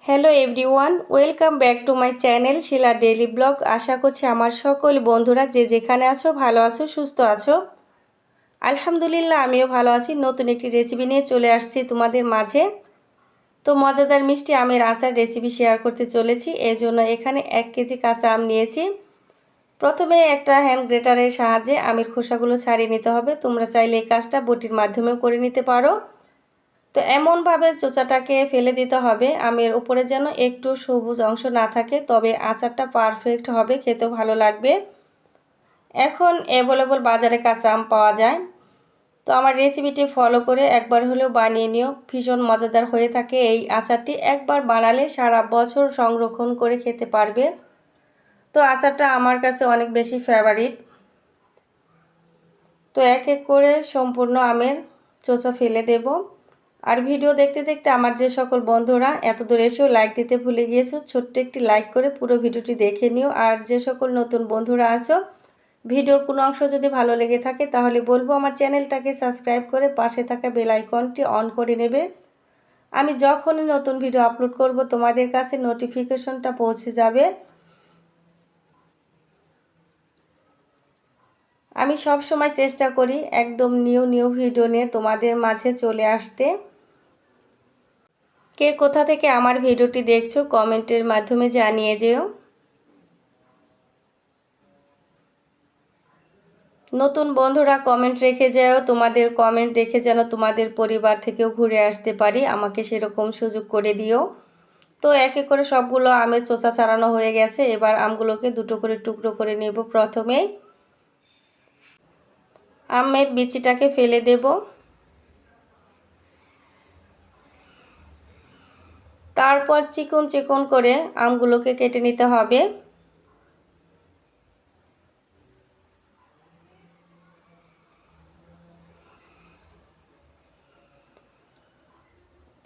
Hello everyone, welcome back to my channel Sheela daily blog. আশা করছি আমার সকল বন্ধুরা যে যেখানে আছো ভালো আছো, সুস্থ আছো। আলহামদুলিল্লাহ আমিও ভালো আছি। নতুন একটি রেসিপি নিয়ে চলে আসছি তোমাদের মাঝে। তো মজাদার মিষ্টি আমের আচার রেসিপি শেয়ার করতে চলেছি। এই জন্য এখানে 1 কেজি কাঁচা আম নিয়েছি। প্রথমে একটা হ্যান্ড গ্রেটারের সাহায্যে আমের খোসাগুলো ছাড়িয়ে নিতে হবে। তোমরা চাইলে এই কাজটা বটির মাধ্যমেও করে নিতে পারো। তো এমনভাবে চোচাটাকে ফেলে দিতে হবে আমের উপরে যেন একটু সবুজ অংশ না থাকে, তবে আচারটা পারফেক্ট হবে, খেতেও ভালো লাগবে। এখন অ্যাভেলেবল বাজারে কাঁচা আম পাওয়া যায়। তো আমার রেসিপিটি ফলো করে একবার হলেও বানিয়ে নিও, ভীষণ মজাদার হয়ে থাকে এই আচারটি। একবার বানালে সারা বছর সংরক্ষণ করে খেতে পারবে। তো আচারটা আমার কাছে অনেক বেশি ফেভারিট। তো এক এক করে সম্পূর্ণ আমের চোচা ফেলে দেব। আর ভিডিও দেখতে দেখতে আমার যে সকল বন্ধুরা এত দূর এসেও লাইক দিতে ভুলে গিয়েছো, ছোট্ট একটি লাইক করে পুরো ভিডিওটি দেখে নিও। আর যে সকল নতুন বন্ধুরা আছো, ভিডিওর কোনো অংশ যদি ভালো লেগে থাকে তাহলে বলবো আমার চ্যানেলটাকে সাবস্ক্রাইব করে পাশে থাকা বেল আইকনটি অন করে নেবে। আমি যখনই নতুন ভিডিও আপলোড করব তোমাদের কাছে নোটিফিকেশনটা পৌঁছে যাবে। আমি সব সময় চেষ্টা করি একদম নিউ ভিডিও নিয়ে তোমাদের মাঝে চলে আসতে। কে কোথা থেকে আমার ভিডিওটি দেখছো কমেন্টের মাধ্যমে জানিয়ে যেও। নতুন বন্ধুরা কমেন্ট রেখে যাও, তোমাদের কমেন্ট দেখে যেন তোমাদের পরিবার থেকেও ঘুরে আসতে পারি, আমাকে সেরকম সুযোগ করে দিও। তো এক এক করে সবগুলো আমের চোচা ছাড়ানো হয়ে গেছে। এবার আমগুলোকে দুটো করে টুকরো করে নেব। প্রথমে আমের বিচিটাকে ফেলে দেব। তারপর চিকন চিকন করে আমগুলোকে কেটে নিতে হবে।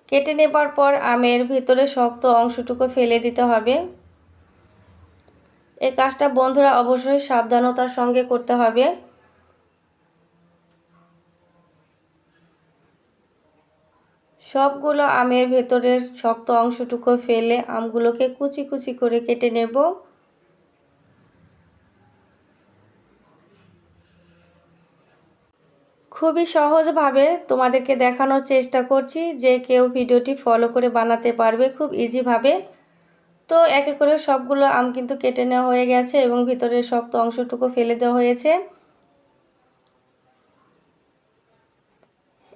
কেটে নেবার পর আমের ভিতরে শক্ত অংশটুকু ফেলে দিতে হবে। এই কাজটা বন্ধুরা অবশ্যই সাবধানতার সঙ্গে করতে হবে। সবগুলো আমের ভেতরের শক্ত অংশটুকু ফেলে আমগুলোকে কুচি কুচি করে কেটে নেব। খুবই সহজভাবে তোমাদেরকে দেখানোর চেষ্টা করছি, যে কেউ ভিডিওটি ফলো করে বানাতে পারবে খুব ইজিভাবে। তো এক এক করে সবগুলো আম কিন্তু কেটে নেওয়া হয়ে গেছে এবং ভিতরের শক্ত অংশটুকু ফেলে দেওয়া হয়েছে।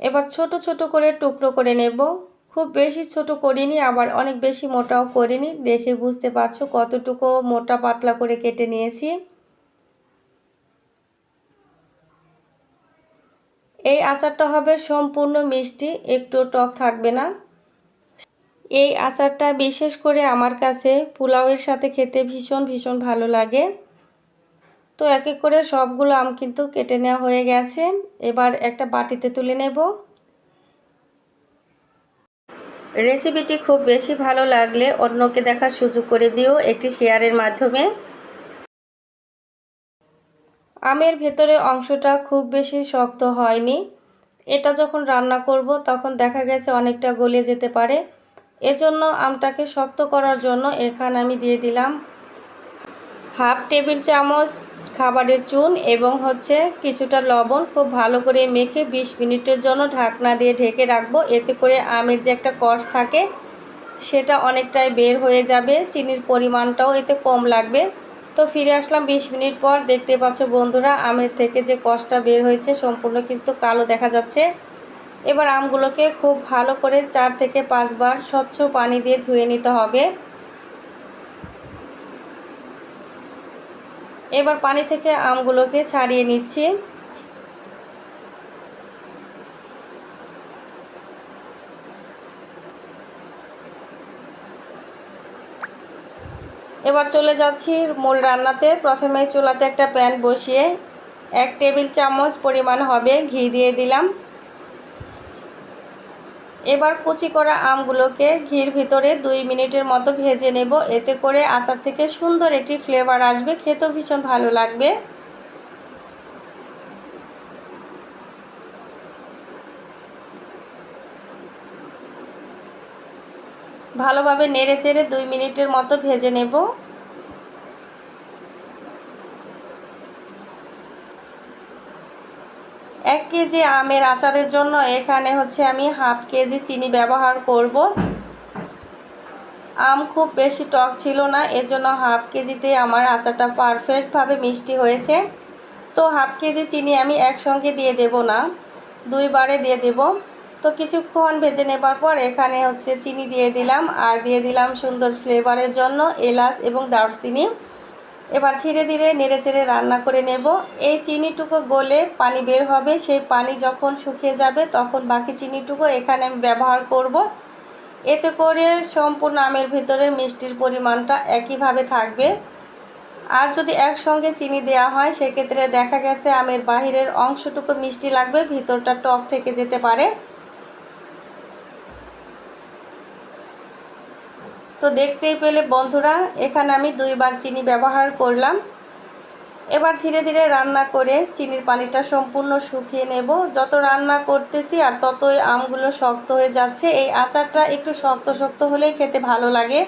এবার ছোট ছোট করে টুকরো করে নেব। খুব বেশি ছোট করিনি, আবার অনেক বেশি মোটাও করিনি। দেখে বুঝতে পারছো কতটুকু মোটা পাতলা করে কেটে নিয়েছি। এই আচারটা হবে সম্পূর্ণ মিষ্টি, একটু টক থাকবে না। এই আচারটা বিশেষ করে আমার কাছে পোলাওয়ের সাথে খেতে ভীষণ ভালো লাগে। তো এক এক করে সবগুলো আম কিন্তু কেটে নেওয়া হয়ে গেছে। এবার একটা বাটিতে তুলে নেব। রেসিপিটি খুব বেশি ভালো লাগলে অন্যকে দেখার সুযোগ করে দিও একটি শেয়ারের মাধ্যমে। আমের ভেতরে অংশটা খুব বেশি শক্ত হয়নি। এটা যখন রান্না করব তখন দেখা গেছে অনেকটা গলে যেতে পারে। এজন্য আমটাকে শক্ত করার জন্য এখানে আমি দিয়ে দিলাম হাফ টেবিল চামচ খাবারের চুন এবং কিছুটা লবণ। খুব ভালো করে মেখে 20 মিনিটের জন্য ঢাকনা দিয়ে ঢেকে রাখবো। এতে করে আমের যে একটা কষ থাকে সেটা অনেকটাই বের হয়ে যাবে, চিনির পরিমাণটাও এতে কম লাগবে। তো ফিরে আসলাম 20 মিনিট পর। দেখতে পাচ্ছ বন্ধুরা আমের থেকে যে কষটা বের হয়েছে সম্পূর্ণ কিন্তু কালো দেখা যাচ্ছে। এবার আমগুলোকে খুব ভালো করে 4 থেকে 5 বার স্বচ্ছ পানি দিয়ে ধুয়ে নিতে হবে। এবার পানি থেকে আমগুলোকে ছাড়িয়ে নিচ্ছি। এবার চলে যাচ্ছি মূল রান্নাতে। প্রথমে চুলাতে একটা প্যান বসিয়ে 1 টেবিল চামচ পরিমাণ হবে ঘি দিয়ে দিলাম। এবার কুচি করা আমগুলোকে ঘির ভিতরে 2 মিনিটের মতো ভেজে নেব। এতে করে আচার থেকে সুন্দর একটি ফ্লেভার আসবে, খেতেও ভীষণ ভালো লাগবে। ভালোভাবে নেড়ে চেড়ে 2 মিনিটের মতো ভেজে নেব। 1 কেজি আমের আচারের জন্য এখানে হচ্ছে আমি হাফ কেজি চিনি ব্যবহার করব। আম খুব বেশি টক ছিল না, এজন্য হাফ কেজিতে আমার আচারটা পারফেক্টভাবে মিষ্টি হয়েছে। তো হাফ কেজি চিনি আমি একসঙ্গে দিয়ে দেব না, 2 বারে দিয়ে দেব। তো কিছুক্ষণ ভেজে নেবার পর এখানে হচ্ছে চিনি দিয়ে দিলাম, আর দিয়ে দিলাম সুন্দর ফ্লেভারের জন্য এলাচ এবং দারচিনি। এবার ধীরে ধীরে নেড়েচেড়ে রান্না করে নেব। এই চিনিটুকু গলে পানি বের হবে, সেই পানি যখন শুকিয়ে যাবে তখন বাকি চিনিটুকু এখানে আমি ব্যবহার করব। এতে করে সম্পূর্ণ আমের ভিতরে মিষ্টির পরিমাণটা একইভাবে থাকবে। আর যদি একসঙ্গে চিনি দেওয়া হয় সেক্ষেত্রে দেখা গেছে আমের বাহিরের অংশটুকু মিষ্টি লাগবে, ভিতরটা টক থেকে যেতে পারে। তো দেখতেই পেলে বন্ধুরা, এখানে আমি 2 বার চিনি ব্যবহার করলাম। এবার ধীরে ধীরে রান্না করে চিনির পানিটা সম্পূর্ণ শুকিয়ে নেব। যত রান্না করতেছি আর ততই আমগুলো শক্ত হয়ে যাচ্ছে। এই আচারটা একটু শক্ত শক্ত হলেই খেতে ভালো লাগে,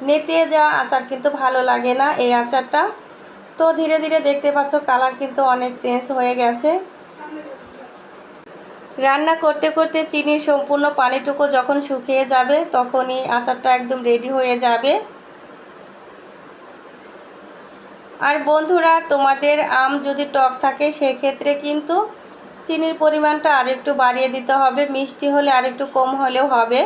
নেতিয়ে যাওয়া আচার কিন্তু ভালো লাগে না এই আচারটা। তো ধীরে ধীরে দেখতে পাচ্ছ কালার কিন্তু অনেক চেঞ্জ হয়ে গেছে। রান্না করতে করতে চিনির সম্পূর্ণ পানিটুকু যখন শুকিয়ে যাবে তখনই আচারটা একদম রেডি হয়ে যাবে। আর বন্ধুরা, তোমাদের আম যদি টক থাকে সেক্ষেত্রে কিন্তু চিনির পরিমাণটা আরেকটু বাড়িয়ে দিতে হবে, মিষ্টি হলে আরেকটু কম হলেও হবে।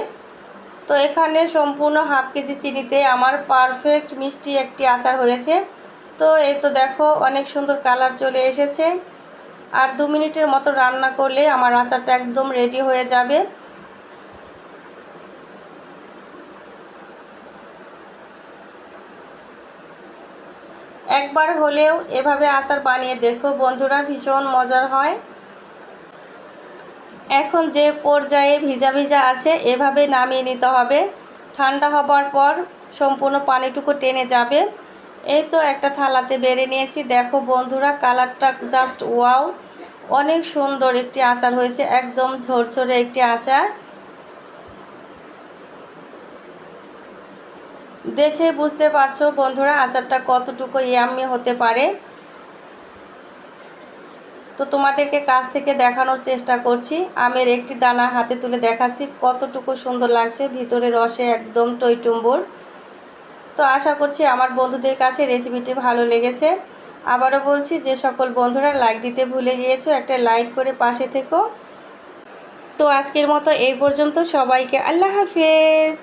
তো এখানে সম্পূর্ণ হাফ কেজি চিনিতে আমার পারফেক্ট মিষ্টি একটি আচার হয়েছে। তো এই তো দেখো অনেক সুন্দর কালার চলে এসেছে। আর 2 মিনিটের মতো রান্না করলে আমার আচারটা একদম রেডি হয়ে যাবে। একবার হলেও এভাবে আচার বানিয়ে দেখো বন্ধুরা, ভীষণ মজার হয়। এখন যে পর্যায়ে ভিজা ভিজা আছে এভাবে নামিয়ে নিতে হবে। ঠান্ডা হবার পর সম্পূর্ণ পানিটুকু টেনে যাবে। এই তো একটা থালাতে বেড়ে নিয়েছি। দেখো বন্ধুরা, কালারটা জাস্ট ওয়াও, অনেক সুন্দর একটি আচার হয়েছে, একদম ঝরঝরে একটি আচার। দেখে বুঝতে পারছো বন্ধুরা আচারটা কতটুকু ইয়াম্মি হতে পারে। তো তোমাদেরকে কাছ থেকে দেখানোর চেষ্টা করছি। আমের একটি দানা হাতে তুলে দেখাচ্ছি, কতটুকু সুন্দর লাগছে, ভিতরে রসে একদম টইটুম্বুর। তো আশা করছি আমার বন্ধুদের কাছে রেসিপিটি ভালো লেগেছে। আবারও বলছি, যে সকল বন্ধুরা লাইক দিতে ভুলে গিয়েছো একটা লাইক করে পাশে থেকো। তো আজকের মতো এই পর্যন্ত, সবাইকে আল্লাহ হাফেজ।